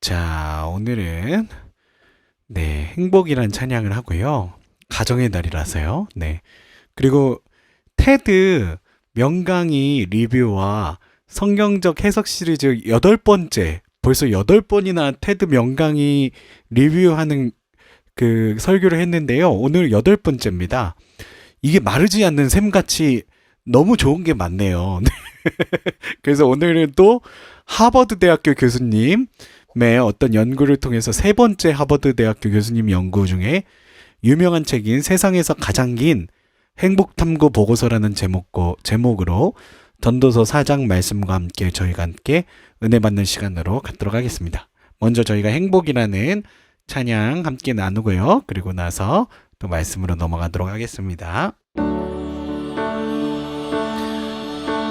자, 오늘은 행복이란 찬양을 하고요. 가정의 날이라서요. 그리고 테드 명강의 리뷰와 성경적 해석 시리즈 8번째, 벌써 8번이나 테드 명강의 리뷰하는 그 설교를 했는데요. 오늘 8번째입니다. 이게 마르지 않는 샘같이 너무 좋은 게 많네요. 그래서 오늘은 또 하버드 대학교 교수님의 어떤 연구를 통해서 3번째 하버드 대학교 교수님 연구 중에 유명한 책인 세상에서 가장 긴 행복탐구 보고서라는 제목으로 전도서 4장 말씀과 함께 저희가 함께 은혜 받는 시간으로 갖도록 하겠습니다. 먼저 저희가 행복이라는 찬양 함께 나누고요. 그리고 나서 또 말씀으로 넘어가도록 하겠습니다.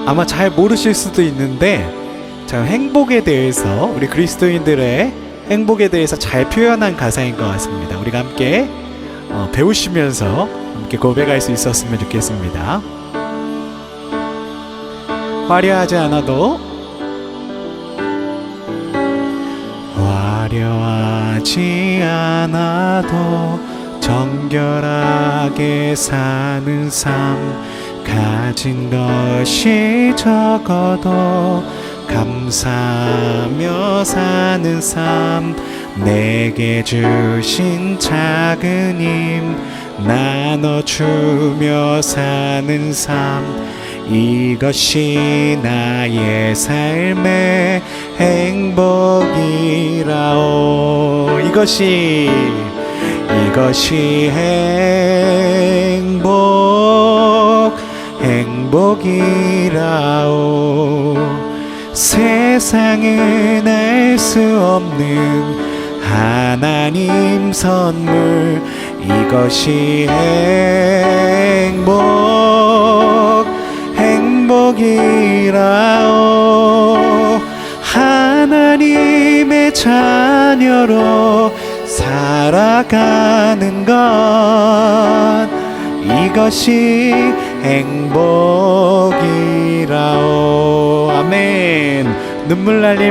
아마 잘 모르실 수도 있는데 행복에 대해서, 우리 그리스도인들의 행복에 대해서 잘 표현한 가사인 것 같습니다. 우리가 함께 배우시면서 함께 고백할 수 있었으면 좋겠습니다. 화려하지 않아도 정결하게 사는 삶, 가진 것이 적어도 감사하며 사는 삶, 내게 주신 작은 힘 나눠주며 사는 삶, 이것이 나의 삶의 행복이라오. 이것이 행복이라오. 세상은 알 수 없는 하나님 선물, 이것이 행복이라오. 하나님의 자녀로 살아가는 것, 이것이 행복이라오. 아멘. 눈물 날 일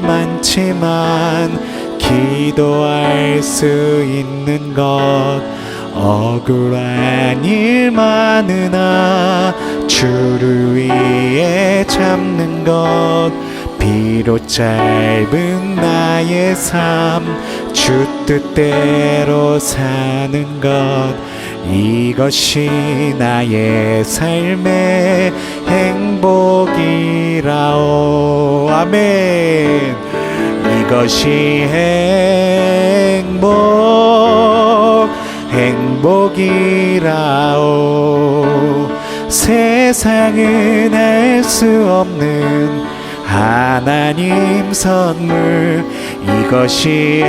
많지만 기도할 수 있는 것, 억울한 일 많으나 주를 위해 참는 것, 비록 짧은 나의 삶 주 뜻대로 사는 것, 이것이 나의 삶의 행복이라오. 아멘. 이것이 행복이라오. 세상은 알 수 없는 하나님 선물, 이것이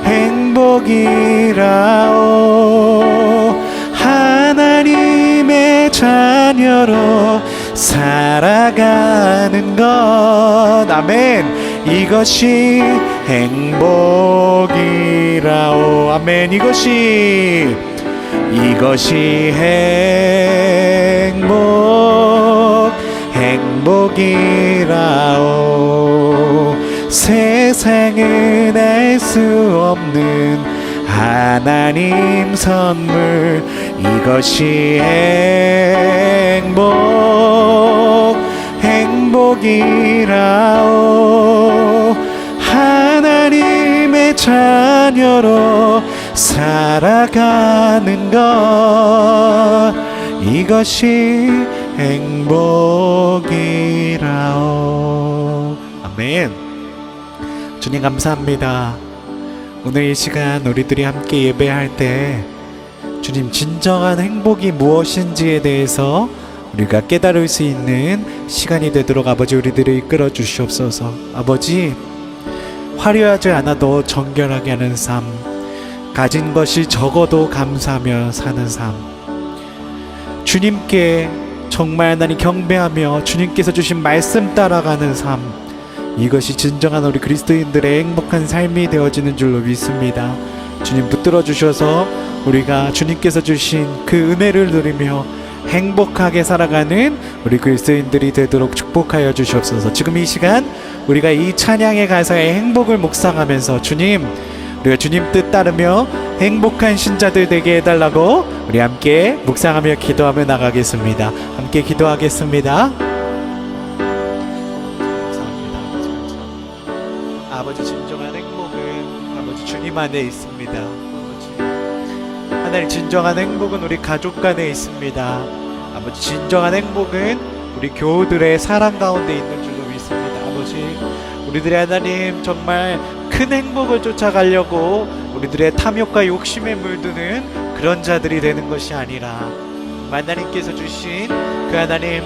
행복이라오. 하나님의 자녀로 살아가는 것, 아멘. 이것이 행복이라오. 아멘. 이것이 행복이라오. 세상은 알 수 없는 하나님 선물, 이것이 행복이라오. 하나님의 자녀로 살아가는 것, 이것이 행복이라오. 아멘. 주님 감사합니다. 오늘 이 시간 우리들이 함께 예배할 때 주님, 진정한 행복이 무엇인지에 대해서 우리가 깨달을 수 있는 시간이 되도록 아버지 우리들을 이끌어 주시옵소서. 아버지, 화려하지 않아도 정결하게 하는 삶, 가진 것이 적어도 감사하며 사는 삶, 주님께 정말 하나님 경배하며 주님께서 주신 말씀 따라가는 삶, 이것이 진정한 우리 그리스도인들의 행복한 삶이 되어지는 줄로 믿습니다. 주님 붙들어 주셔서 우리가 주님께서 주신 그 은혜를 누리며 행복하게 살아가는 우리 그리스도인들이 되도록 축복하여 주시옵소서. 지금 이 시간 우리가 이 찬양의 가사의 행복을 묵상하면서 주님, 우리가 주님 뜻 따르며 행복한 신자들 되게 해달라고 우리 함께 묵상하며 기도하며 나가겠습니다. 함께 기도하겠습니다. 아버지, 진정한 행복은 아버지 주님 안에 있습니다. 아버지, 하나님, 진정한 행복은 우리 가족 간에 있습니다. 아버지, 진정한 행복은 우리 교우들의 사랑 가운데 있는 줄로 믿습니다. 아버지, 우리들의 하나님, 정말 큰 행복을 쫓아가려고 우리들의 탐욕과 욕심에 물드는 그런 자들이 되는 것이 아니라 하나님께서 주신 그 하나님,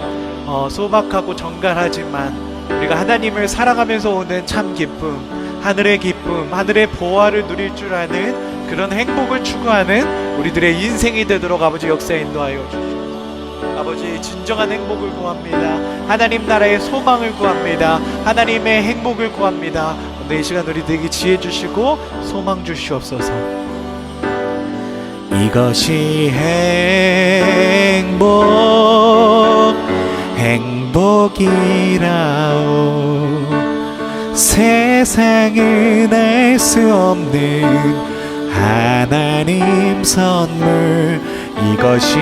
소박하고 정갈하지만 우리가 하나님을 사랑하면서 오는 참 기쁨, 하늘의 기쁨, 하늘의 보화를 누릴 줄 아는 그런 행복을 추구하는 우리들의 인생이 되도록 아버지 역사에 인도하여 주시옵소서. 아버지, 진정한 행복을 구합니다. 하나님 나라의 소망을 구합니다. 하나님의 행복을 구합니다. 오늘 이 시간 우리들에게 지혜 주시고 소망 주시옵소서. 이것이 행복이라오. 세상은 알 수 없는 하나님 선물. 이것이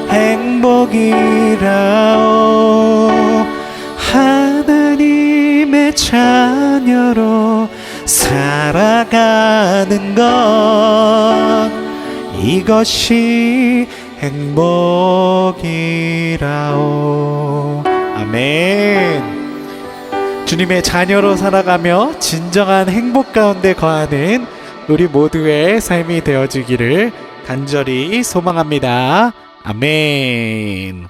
행복이라오. 하나님의 자녀로 살아가는 것, 이것이 행복이라오. 아멘. 주님의 자녀로 살아가며 진정한 행복 가운데 거하는 우리 모두의 삶이 되어지기를 간절히 소망합니다. 아멘.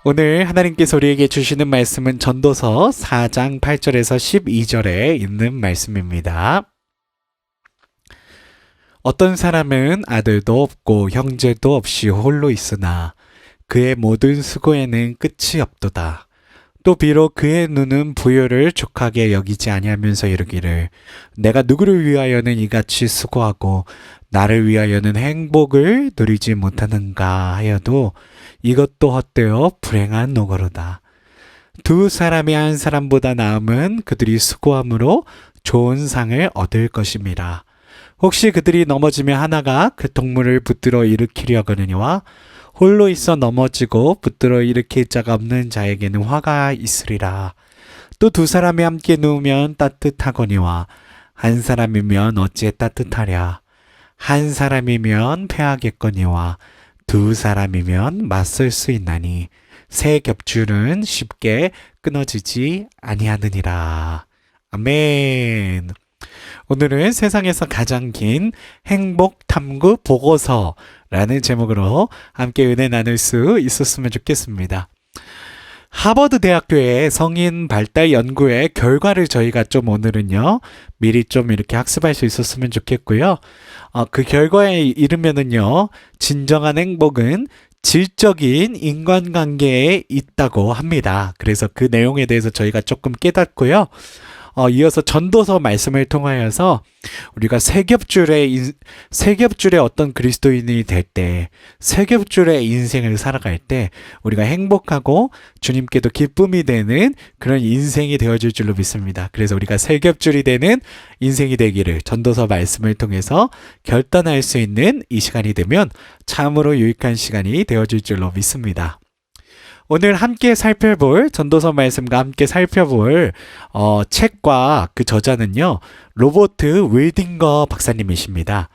오늘 하나님께서 우리에게 주시는 말씀은 전도서 4장 8절에서 12절에 있는 말씀입니다. 어떤 사람은 아들도 없고 형제도 없이 홀로 있으나 그의 모든 수고에는 끝이 없도다. 또 비록 그의 눈은 부요를 족하게 여기지 아니하면서 이르기를 내가 누구를 위하여는 이같이 수고하고 나를 위하여는 행복을 누리지 못하는가 하여도 이것도 헛되어 불행한 노고로다. 두 사람이 한 사람보다 나음은 그들이 수고함으로 좋은 상을 얻을 것임이라. 혹시 그들이 넘어지면 하나가 그 동물을 붙들어 일으키려거니와 홀로 있어 넘어지고 붙들어 일으킬 자가 없는 자에게는 화가 있으리라. 또 두 사람이 함께 누우면 따뜻하거니와 한 사람이면 어찌 따뜻하랴. 한 사람이면 패하겠거니와 두 사람이면 맞설 수 있나니 새 겹줄은 쉽게 끊어지지 아니하느니라. 아멘. 오늘은 세상에서 가장 긴 행복 탐구 보고서라는 제목으로 함께 은혜 나눌 수 있었으면 좋겠습니다. 하버드 대학교의 성인 발달 연구의 결과를 저희가 좀 오늘은요, 미리 좀 이렇게 학습할 수 있었으면 좋겠고요. 그 결과에 이르면은요, 진정한 행복은 질적인 인간관계에 있다고 합니다. 그래서 그 내용에 대해서 저희가 조금 깨닫고요. 이어서 전도서 말씀을 통하여서 우리가 세 겹줄의 어떤 그리스도인이 될 때, 세 겹줄의 인생을 살아갈 때 우리가 행복하고 주님께도 기쁨이 되는 그런 인생이 되어질 줄로 믿습니다. 그래서 우리가 세 겹줄이 되는 인생이 되기를 전도서 말씀을 통해서 결단할 수 있는 이 시간이 되면 참으로 유익한 시간이 되어질 줄로 믿습니다. 오늘 함께 살펴볼 전도서 말씀과 함께 살펴볼 책과 그 저자는요, 로버트 윌딩거 박사님이십니다.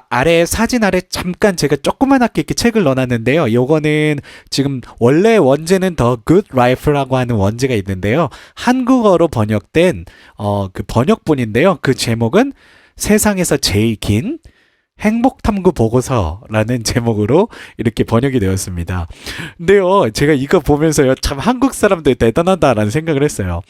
아래 사진 아래 잠깐 제가 조그만하게 이렇게 책을 넣어놨는데요. 요거는 지금 원래 원제는 The Good Life라고 하는 원제가 있는데요. 한국어로 번역된 그 번역본인데요. 그 제목은 세상에서 제일 긴 행복탐구 보고서라는 제목으로 이렇게 번역이 되었습니다. 근데요, 제가 이거 보면서요, 참 한국 사람들 대단하다라는 생각을 했어요.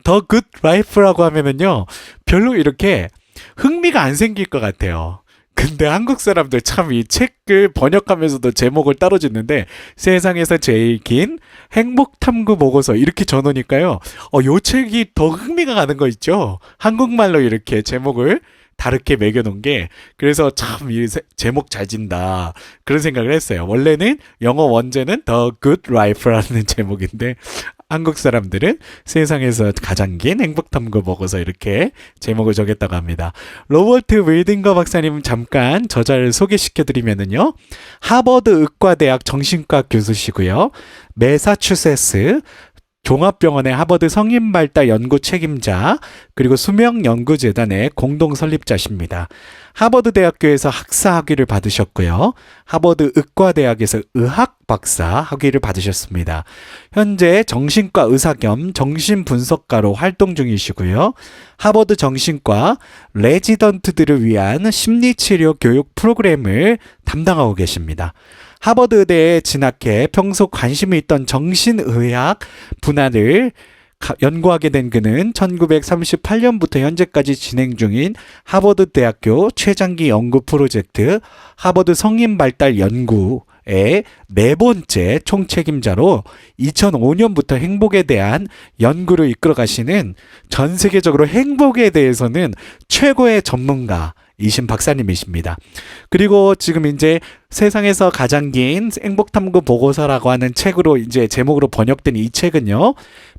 The Good Life라고 하면은요, 별로 이렇게 흥미가 안 생길 것 같아요. 근데 한국 사람들 참 이 책을 번역하면서도 제목을 따로 짓는데, 세상에서 제일 긴 행복탐구 보고서 이렇게 적으니까요, 요 책이 더 흥미가 가는 거 있죠? 한국말로 이렇게 제목을 다르게 매겨놓은 게 그래서 참 이 제목 잘 진다 그런 생각을 했어요. 원래는 영어 원제는 The Good Life라는 제목인데 한국 사람들은 세상에서 가장 긴 행복탐구 보고서 이렇게 제목을 정했다고 합니다. 로버트 윌딩거 박사님 잠깐 저자를 소개시켜드리면은요. 하버드 의과대학 정신과 교수시고요. 매사추세츠 종합병원의 하버드 성인발달 연구 책임자 그리고 수명연구재단의 공동 설립자십니다. 하버드 대학교에서 학사 학위를 받으셨고요. 하버드 의과대학에서 의학 박사 학위를 받으셨습니다. 현재 정신과 의사 겸 정신분석가로 활동 중이시고요. 하버드 정신과 레지던트들을 위한 심리치료 교육 프로그램을 담당하고 계십니다. 하버드 의대에 진학해 평소 관심이 있던 정신의학 분야를 연구하게 된 그는 1938년부터 현재까지 진행 중인 하버드 대학교 최장기 연구 프로젝트 하버드 성인발달 연구의 네 번째 총책임자로 2005년부터 행복에 대한 연구를 이끌어 가시는 전 세계적으로 행복에 대해서는 최고의 전문가 이신 박사님이십니다. 그리고 지금 이제 세상에서 가장 긴 행복탐구 보고서라고 하는 책으로 이제 제목으로 번역된 이 책은요.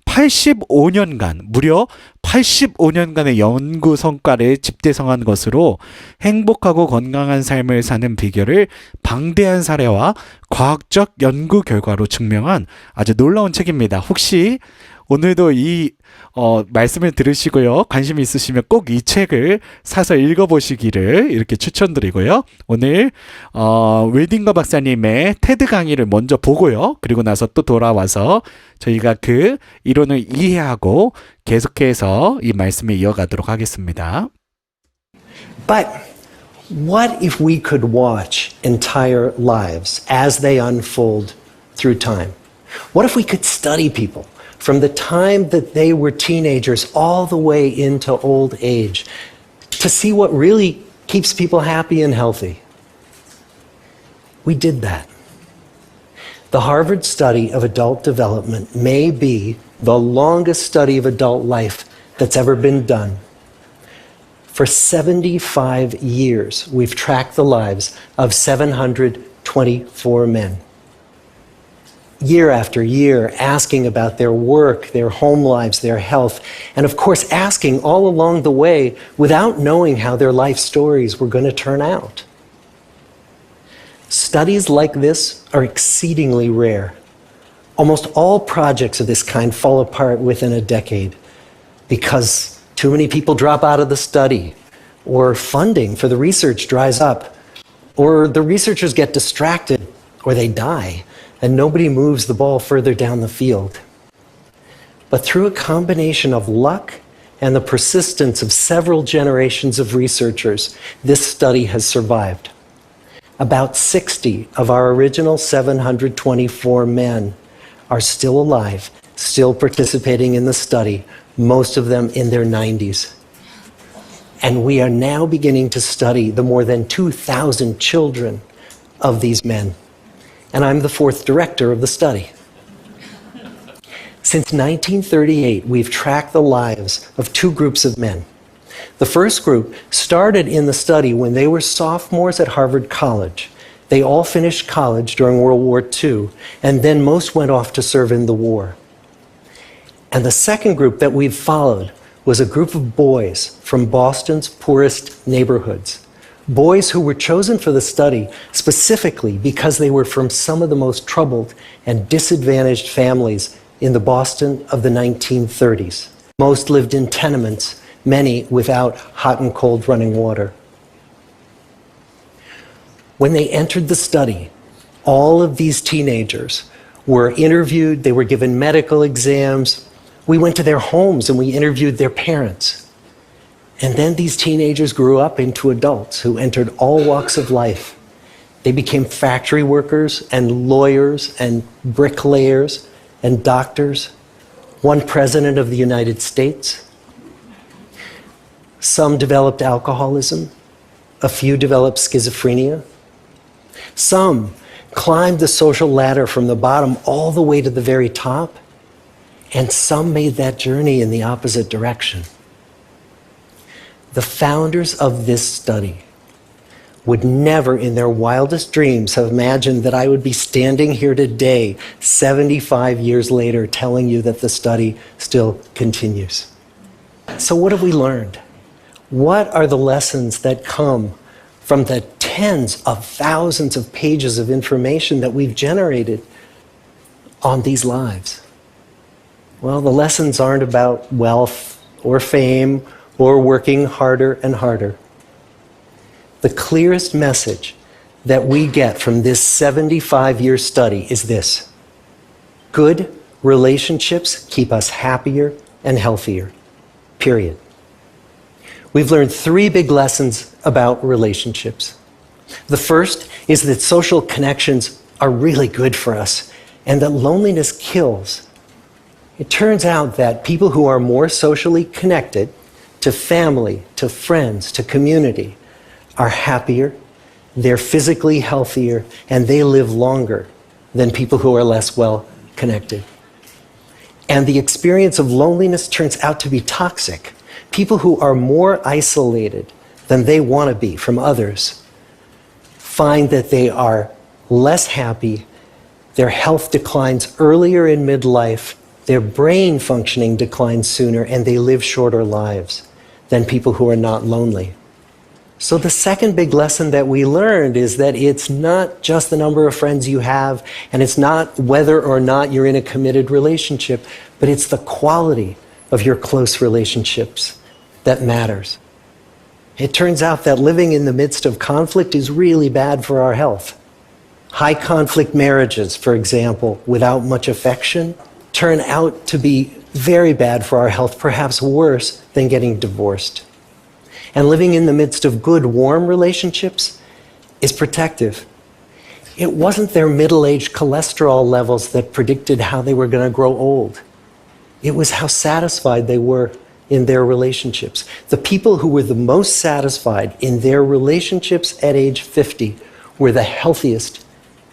85년간 무려 85년간의 연구 성과를 집대성한 것으로 행복하고 건강한 삶을 사는 비결을 방대한 사례와 과학적 연구 결과로 증명한 아주 놀라운 책입니다. 혹시 오늘도 이 말씀을 들으시고요. 관심 있으시면 꼭 이 책을 사서 읽어보시기를 이렇게 추천드리고요. 오늘 윌딩거 박사님의 테드 강의를 먼저 보고요. 그리고 나서 또 돌아와서 저희가 그 이론을 이해하고 계속해서 이 말씀을 이어가도록 하겠습니다. But what if we could watch entire lives as they unfold through time? What if we could study people from the time that they were teenagers all the way into old age to see what really keeps people happy and healthy? We did that. The Harvard study of adult development may be the longest study of adult life that's ever been done. For 75 years, we've tracked the lives of 724 men. Year after year, asking about their work, their home lives, their health, and of course, asking all along the way without knowing how their life stories were going to turn out. Studies like this are exceedingly rare. Almost all projects of this kind fall apart within a decade because too many people drop out of the study, or funding for the research dries up, or the researchers get distracted, or they die, and nobody moves the ball further down the field. But through a combination of luck and the persistence of several generations of researchers, this study has survived. About 60 of our original 724 men are still alive, still participating in the study, most of them in their 90s. And we are now beginning to study the more than 2,000 children of these men. And I'm the fourth director of the study. Since 1938, we've tracked the lives of two groups of men. The first group started in the study when they were sophomores at Harvard College. They all finished college during World War II, and then most went off to serve in the war. And the second group that we've followed was a group of boys from Boston's poorest neighborhoods. Boys who were chosen for the study specifically because they were from some of the most troubled and disadvantaged families in the Boston of the 1930s. Most lived in tenements, many without hot and cold running water. When they entered the study, all of these teenagers were interviewed, they were given medical exams. We went to their homes and we interviewed their parents. And then these teenagers grew up into adults who entered all walks of life. They became factory workers and lawyers and bricklayers and doctors, one president of the United States. Some developed alcoholism, a few developed schizophrenia. Some climbed the social ladder from the bottom all the way to the very top, and some made that journey in the opposite direction. The founders of this study would never in their wildest dreams have imagined that I would be standing here today, 75 years later, telling you that the study still continues. So what have we learned? What are the lessons that come from the tens of thousands of pages of information that we've generated on these lives? Well, the lessons aren't about wealth or fame or working harder and harder. The clearest message that we get from this 75-year study is this: good relationships keep us happier and healthier, period. We've learned 3 big lessons about relationships. The first is that social connections are really good for us and that loneliness kills. It turns out that people who are more socially connected to family, to friends, to community, are happier, they're physically healthier, and they live longer than people who are less well connected. And the experience of loneliness turns out to be toxic. People who are more isolated than they want to be from others find that they are less happy, their health declines earlier in midlife, their brain functioning declines sooner, and they live shorter lives than people who are not lonely. So the second big lesson that we learned is that it's not just the number of friends you have, and it's not whether or not you're in a committed relationship, but it's the quality of your close relationships that matters. It turns out that living in the midst of conflict is really bad for our health. High conflict marriages, for example, without much affection, turn out to be very bad for our health, perhaps worse than getting divorced. And living in the midst of good, warm relationships is protective. It wasn't their middle-aged cholesterol levels that predicted how they were going to grow old. It was how satisfied they were in their relationships. The people who were the most satisfied in their relationships at age 50 were the healthiest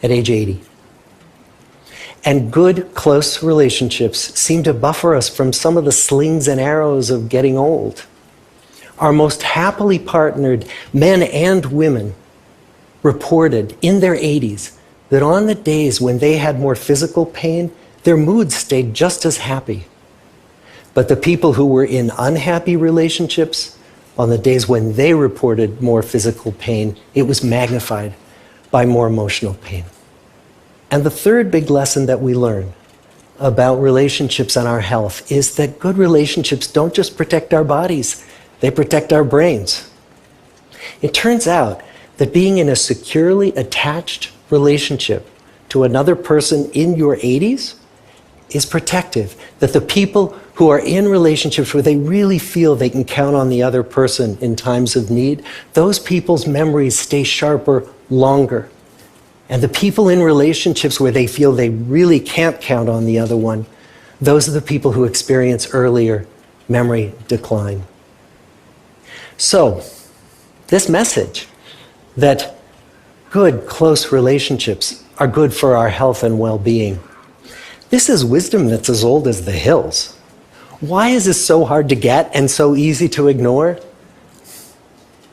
at age 80. And good, close relationships seem to buffer us from some of the slings and arrows of getting old. Our most happily partnered men and women reported in their 80s that on the days when they had more physical pain, their moods stayed just as happy. But the people who were in unhappy relationships, on the days when they reported more physical pain, it was magnified by more emotional pain. And the third big lesson that we learn about relationships and our health is that good relationships don't just protect our bodies, they protect our brains. It turns out that being in a securely attached relationship to another person in your 80s is protective. That the people who are in relationships where they really feel they can count on the other person in times of need, those people's memories stay sharper longer. And the people in relationships where they feel they really can't count on the other one, those are the people who experience earlier memory decline. So, this message that good, close relationships are good for our health and well-being, this is wisdom that's as old as the hills. Why is this so hard to get and so easy to ignore?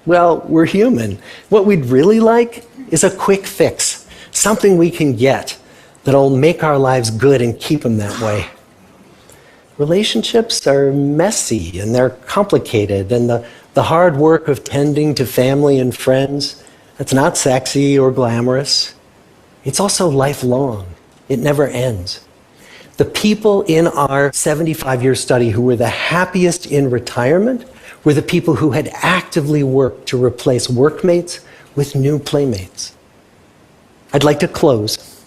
Well, we're human. What we'd really like is a quick fix, something we can get that'll make our lives good and keep them that way. Relationships are messy and they're complicated, and the hard work of tending to family and friends, that's not sexy or glamorous. It's also lifelong. It never ends. The people in our 75-year study who were the happiest in retirement were the people who had actively worked to replace workmates with new playmates. I'd like to close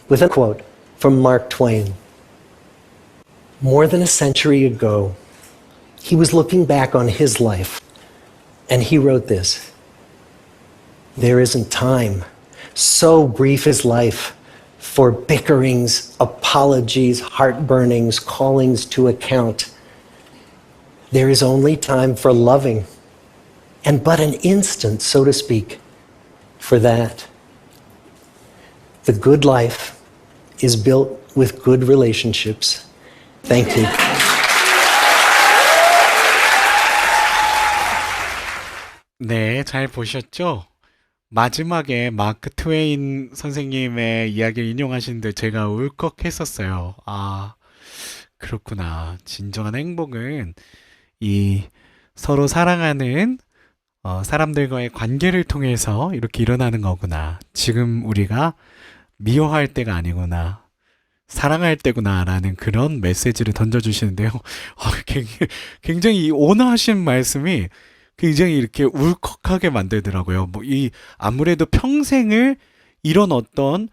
with a quote from Mark Twain. More than a century ago, he was looking back on his life, and he wrote this: "There isn't time, so brief is life, for bickerings, apologies, heartburnings, callings to account. There is only time for loving, and but an instant, so to speak, for that. The good life is built with good relationships." Thank you. 네, 잘 보셨죠? 마지막에 마크 트웨인 선생님의 이야기를 인용하시는데 제가 울컥했었어요. 아, 그렇구나. 진정한 행복은 이 서로 사랑하는 사람들과의 관계를 통해서 이렇게 일어나는 거구나. 지금 우리가 미워할 때가 아니구나. 사랑할 때구나라는 그런 메시지를 던져주시는데요. 굉장히 이 온화하신 말씀이 굉장히 이렇게 울컥하게 만들더라고요. 아무래도 평생을 이런 어떤,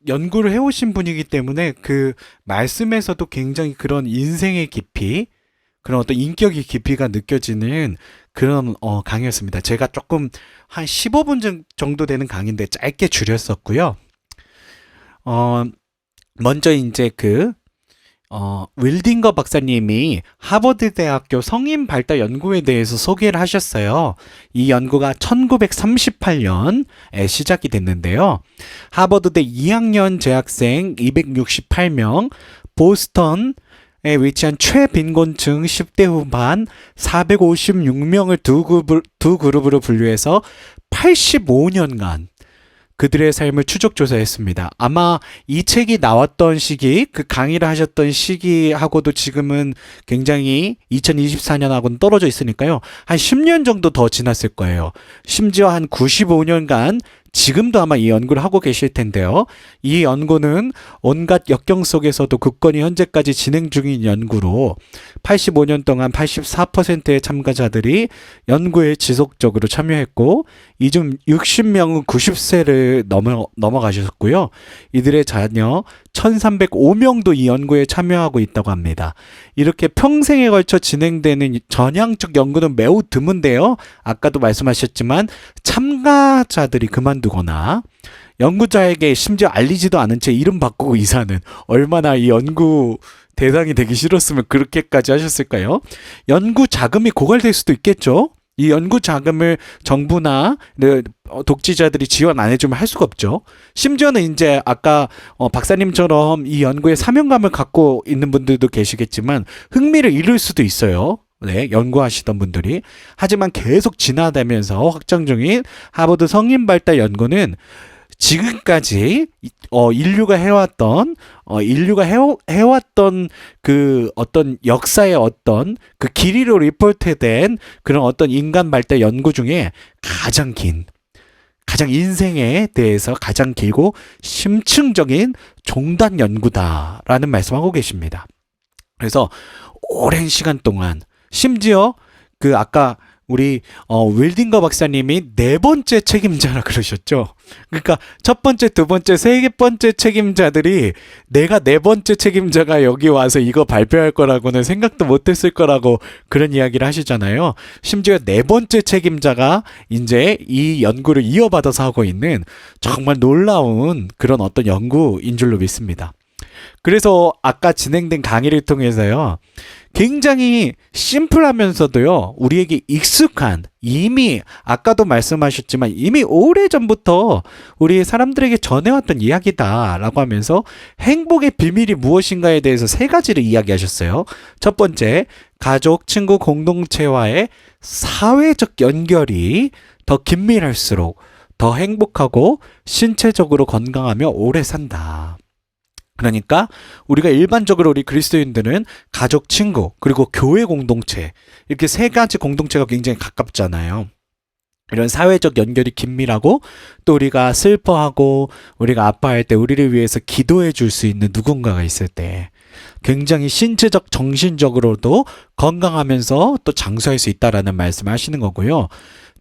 연구를 해오신 분이기 때문에 그 말씀에서도 굉장히 그런 인생의 깊이, 그런 어떤 인격의 깊이가 느껴지는 그런, 강의였습니다. 제가 조금 한 15분 정도 되는 강의인데 짧게 줄였었고요. 어, 먼저 이제 윌딩거 박사님이 하버드 대학교 성인 발달 연구에 대해서 소개를 하셨어요. 이 연구가 1938년에 시작이 됐는데요. 하버드대 2학년 재학생 268명, 보스턴에 위치한 최빈곤층 10대 후반 456명을 두 그룹으로 분류해서 85년간 그들의 삶을 추적 조사했습니다. 아마 이 책이 나왔던 시기, 그 강의를 하셨던 시기하고도 지금은 굉장히 2024년하고는 떨어져 있으니까요. 한 10년 정도 더 지났을 거예요. 심지어 한 95년간 지금도 아마 이 연구를 하고 계실 텐데요. 이 연구는 온갖 역경 속에서도 굳건히 현재까지 진행 중인 연구로 85년 동안 84%의 참가자들이 연구에 지속적으로 참여했고 이 중 60명은 90세를 넘어가셨고요. 이들의 자녀 1305명도 이 연구에 참여하고 있다고 합니다. 이렇게 평생에 걸쳐 진행되는 전향적 연구는 매우 드문데요. 아까도 말씀하셨지만 참가자들이 그만두거나 연구자에게 심지어 알리지도 않은 채 이름 바꾸고 이사는 얼마나 이 연구 대상이 되기 싫었으면 그렇게까지 하셨을까요? 연구 자금이 고갈될 수도 있겠죠. 이 연구 자금을 정부나 독지자들이 지원 안 해주면 할 수가 없죠. 심지어는 이제 아까 박사님처럼 이 연구에 사명감을 갖고 있는 분들도 계시겠지만 흥미를 잃을 수도 있어요. 네, 연구하시던 분들이. 하지만 계속 진화되면서 확장 중인 하버드 성인 발달 연구는 지금까지 인류가 해왔던 그 어떤 역사의 어떤 그 길이로 리포트된 그런 어떤 인간 발달 연구 중에 가장 인생에 대해서 가장 길고 심층적인 종단 연구다라는 말씀하고 계십니다. 그래서 오랜 시간 동안 심지어 아까 우리 윌딩거 박사님이 네 번째 책임자라 그러셨죠. 그러니까 첫 번째, 두 번째, 세 번째 책임자들이 내가 네 번째 책임자가 여기 와서 이거 발표할 거라고는 생각도 못했을 거라고 그런 이야기를 하시잖아요. 심지어 네 번째 책임자가 이제 이 연구를 이어받아서 하고 있는 정말 놀라운 그런 어떤 연구인 줄로 믿습니다. 그래서 아까 진행된 강의를 통해서요. 굉장히 심플하면서도요. 우리에게 익숙한 이미 아까도 말씀하셨지만 이미 오래전부터 우리 사람들에게 전해왔던 이야기다라고 하면서 행복의 비밀이 무엇인가에 대해서 세 가지를 이야기하셨어요. 첫 번째, 가족, 친구, 공동체와의 사회적 연결이 더 긴밀할수록 더 행복하고 신체적으로 건강하며 오래 산다. 그러니까 우리가 일반적으로 우리 그리스도인들은 가족, 친구, 그리고 교회 공동체 이렇게 세 가지 공동체가 굉장히 가깝잖아요. 이런 사회적 연결이 긴밀하고 또 우리가 슬퍼하고 우리가 아파할 때 우리를 위해서 기도해 줄 수 있는 누군가가 있을 때 굉장히 신체적, 정신적으로도 건강하면서 또 장수할 수 있다라는 말씀을 하시는 거고요.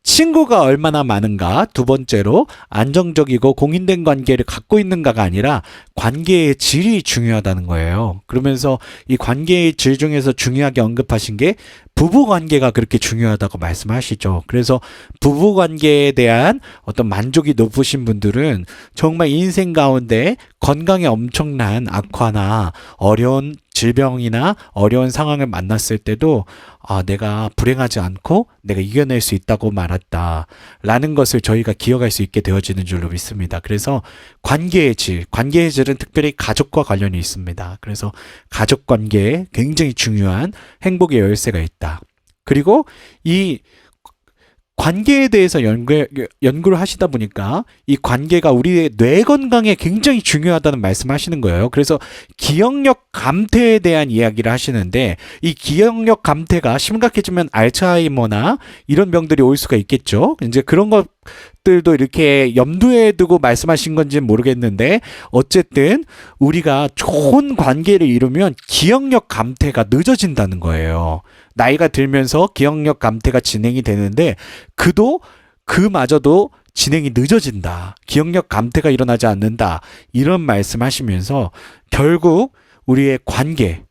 친구가 얼마나 많은가, 두 번째로 안정적이고 공인된 관계를 갖고 있는가가 아니라 관계의 질이 중요하다는 거예요. 그러면서 이 관계의 질 중에서 중요하게 언급하신 게 부부 관계가 그렇게 중요하다고 말씀하시죠. 그래서 부부 관계에 대한 어떤 만족이 높으신 분들은 정말 인생 가운데 건강에 엄청난 악화나 어려운 질병이나 어려운 상황을 만났을 때도 내가 불행하지 않고 내가 이겨낼 수 있다고 말했다 라는 것을 저희가 기억할 수 있게 되어지는 줄로 믿습니다. 그래서 관계의 질은 특별히 가족과 관련이 있습니다. 그래서 가족 관계에 굉장히 중요한 행복의 열쇠가 있다. 그리고 이 관계에 대해서 연구를 하시다 보니까 이 관계가 우리의 뇌 건강에 굉장히 중요하다는 말씀하시는 거예요. 그래서 기억력 감퇴에 대한 이야기를 하시는데 이 기억력 감퇴가 심각해지면 알츠하이머나 이런 병들이 올 수가 있겠죠. 이제 그런 것들도 이렇게 염두에 두고 말씀하신 건지는 모르겠는데 어쨌든 우리가 좋은 관계를 이루면 기억력 감퇴가 늦어진다는 거예요. 나이가 들면서 기억력 감퇴가 진행이 되는데 그마저도 진행이 늦어진다. 기억력 감퇴가 일어나지 않는다. 이런 말씀하시면서 결국 우리의 관계,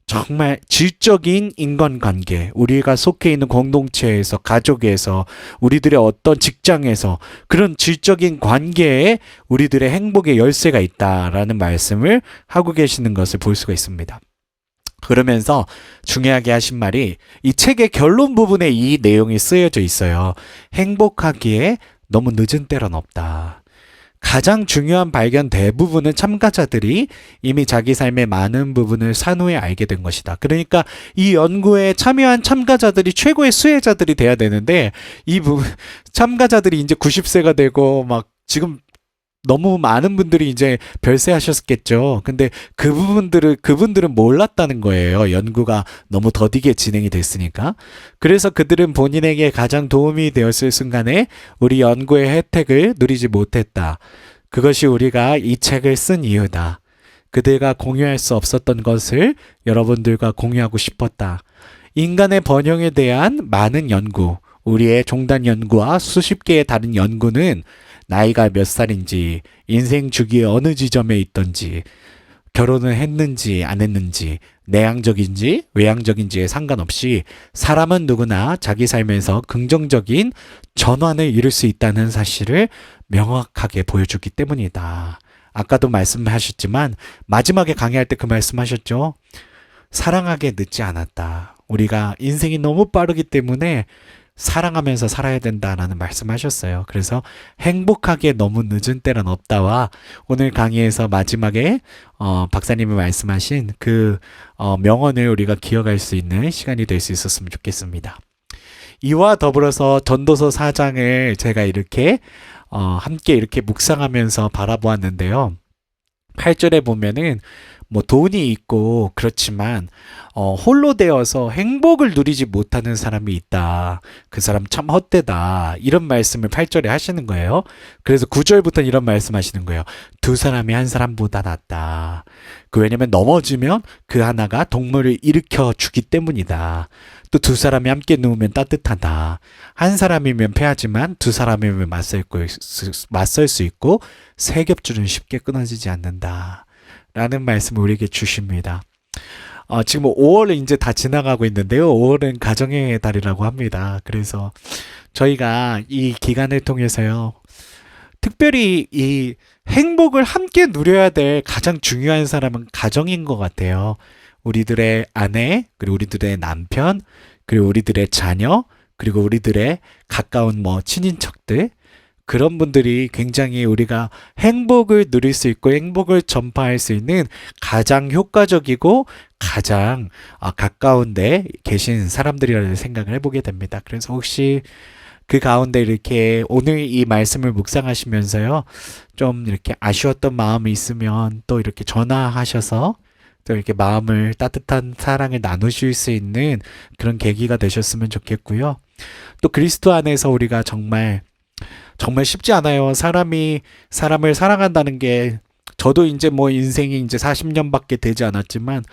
정말 질적인 인간관계, 우리가 속해 있는 공동체에서, 가족에서, 우리들의 어떤 직장에서 그런 질적인 관계에 우리들의 행복의 열쇠가 있다라는 말씀을 하고 계시는 것을 볼 수가 있습니다. 그러면서 중요하게 하신 말이 이 책의 결론 부분에 이 내용이 쓰여져 있어요. 행복하기에 너무 늦은 때란 없다. 가장 중요한 발견 대부분은 참가자들이 이미 자기 삶의 많은 부분을 산후에 알게 된 것이다. 그러니까 이 연구에 참여한 참가자들이 최고의 수혜자들이 돼야 되는데 참가자들이 이제 90세가 되고 막 지금 너무 많은 분들이 이제 별세하셨겠죠. 근데 그분들은 몰랐다는 거예요. 연구가 너무 더디게 진행이 됐으니까. 그래서 그들은 본인에게 가장 도움이 되었을 순간에 우리 연구의 혜택을 누리지 못했다. 그것이 우리가 이 책을 쓴 이유다. 그들과 공유할 수 없었던 것을 여러분들과 공유하고 싶었다. 인간의 번영에 대한 많은 연구, 우리의 종단 연구와 수십 개의 다른 연구는 나이가 몇 살인지, 인생 주기의 어느 지점에 있던지, 결혼을 했는지 안 했는지, 내향적인지 외향적인지에 상관없이 사람은 누구나 자기 삶에서 긍정적인 전환을 이룰 수 있다는 사실을 명확하게 보여주기 때문이다. 아까도 말씀하셨지만 마지막에 강의할 때 그 말씀하셨죠. 사랑하게 늦지 않았다. 우리가 인생이 너무 빠르기 때문에 사랑하면서 살아야 된다라는 말씀하셨어요. 그래서 행복하게 너무 늦은 때는 없다와 오늘 강의에서 마지막에 박사님이 말씀하신 그 명언을 우리가 기억할 수 있는 시간이 될 수 있었으면 좋겠습니다. 이와 더불어서 전도서 4장을 제가 이렇게 함께 이렇게 묵상하면서 바라보았는데요. 8절에 보면은 뭐 돈이 있고 그렇지만 홀로 되어서 행복을 누리지 못하는 사람이 있다. 그 사람 참 헛되다. 이런 말씀을 8절에 하시는 거예요. 그래서 9절부터는 이런 말씀 하시는 거예요. 두 사람이 한 사람보다 낫다. 왜냐면 넘어지면 그 하나가 동물을 일으켜 주기 때문이다. 또 두 사람이 함께 누우면 따뜻하다. 한 사람이면 패하지만 두 사람이면 맞설 수 있고 세 겹줄은 쉽게 끊어지지 않는다. 라는 말씀을 우리에게 주십니다. 지금 5월은 이제 다 지나가고 있는데요. 5월은 가정의 달이라고 합니다. 그래서 저희가 이 기간을 통해서요. 특별히 이 행복을 함께 누려야 될 가장 중요한 사람은 가정인 것 같아요. 우리들의 아내, 그리고 우리들의 남편, 그리고 우리들의 자녀, 그리고 우리들의 가까운 친인척들, 그런 분들이 굉장히 우리가 행복을 누릴 수 있고 행복을 전파할 수 있는 가장 효과적이고 가장 가까운 데 계신 사람들이라는 생각을 해보게 됩니다. 그래서 혹시 그 가운데 이렇게 오늘 이 말씀을 묵상하시면서요, 좀 이렇게 아쉬웠던 마음이 있으면 또 이렇게 전화하셔서 또 이렇게 마음을 따뜻한 사랑을 나누실 수 있는 그런 계기가 되셨으면 좋겠고요. 또 그리스도 안에서 우리가 정말 쉽지 않아요. 사람을 사랑한다는 게 저도 이제 인생이 이제 40년밖에 되지 않았지만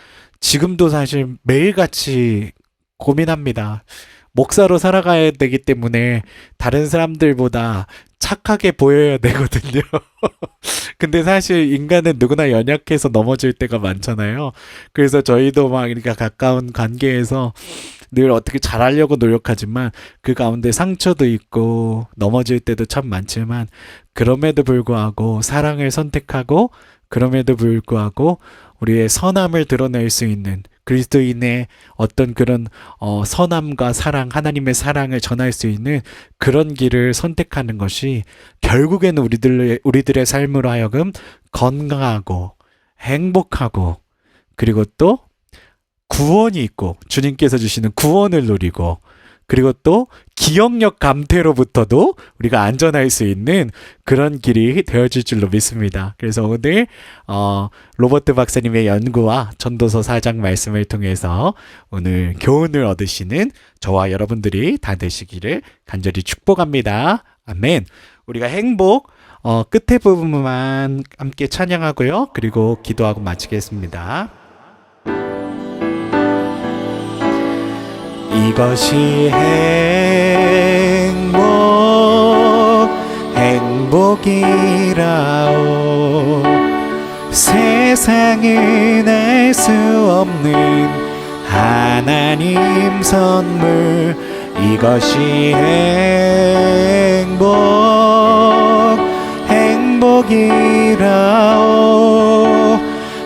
지금도 사실 매일같이 고민합니다. 목사로 살아가야 되기 때문에 다른 사람들보다 착하게 보여야 되거든요. 근데 사실 인간은 누구나 연약해서 넘어질 때가 많잖아요. 그래서 저희도 막 이렇게 가까운 관계에서 늘 어떻게 잘하려고 노력하지만 그 가운데 상처도 있고 넘어질 때도 참 많지만 그럼에도 불구하고 사랑을 선택하고 그럼에도 불구하고 우리의 선함을 드러낼 수 있는 그리스도인의 어떤 그런 선함과 사랑, 하나님의 사랑을 전할 수 있는 그런 길을 선택하는 것이 결국에는 우리들의 삶으로 하여금 건강하고 행복하고 그리고 또 구원이 있고 주님께서 주시는 구원을 누리고 그리고 또 기억력 감퇴로부터도 우리가 안전할 수 있는 그런 길이 되어질 줄로 믿습니다. 그래서 오늘 로버트 박사님의 연구와 전도서 4장 말씀을 통해서 오늘 교훈을 얻으시는 저와 여러분들이 다 되시기를 간절히 축복합니다. 아멘. 우리가 행복 끝에 부분만 함께 찬양하고요. 그리고 기도하고 마치겠습니다. 이것이 행복이라오. 세상은 알 수 없는 하나님 선물. 이것이 행복이라오.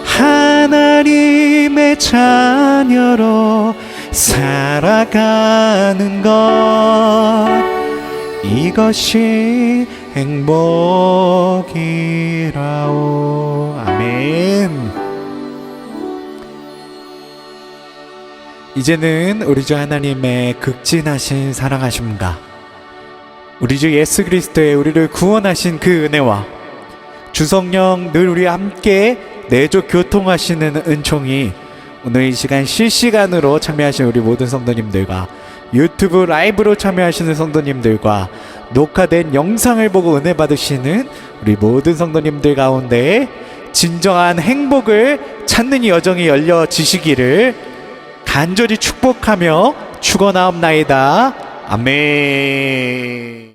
하나님의 자녀로 살아가는 것, 이것이 행복이라오. 아멘. 이제는 우리 주 하나님의 극진하신 사랑하심과 우리 주 예수 그리스도의 우리를 구원하신 그 은혜와 주 성령 늘 우리와 함께 내조 교통하시는 은총이 오늘 이 시간 실시간으로 참여하신 우리 모든 성도님들과 유튜브 라이브로 참여하시는 성도님들과 녹화된 영상을 보고 은혜 받으시는 우리 모든 성도님들 가운데 진정한 행복을 찾는 여정이 열려지시기를 간절히 축복하며 축원하옵나이다. 아멘.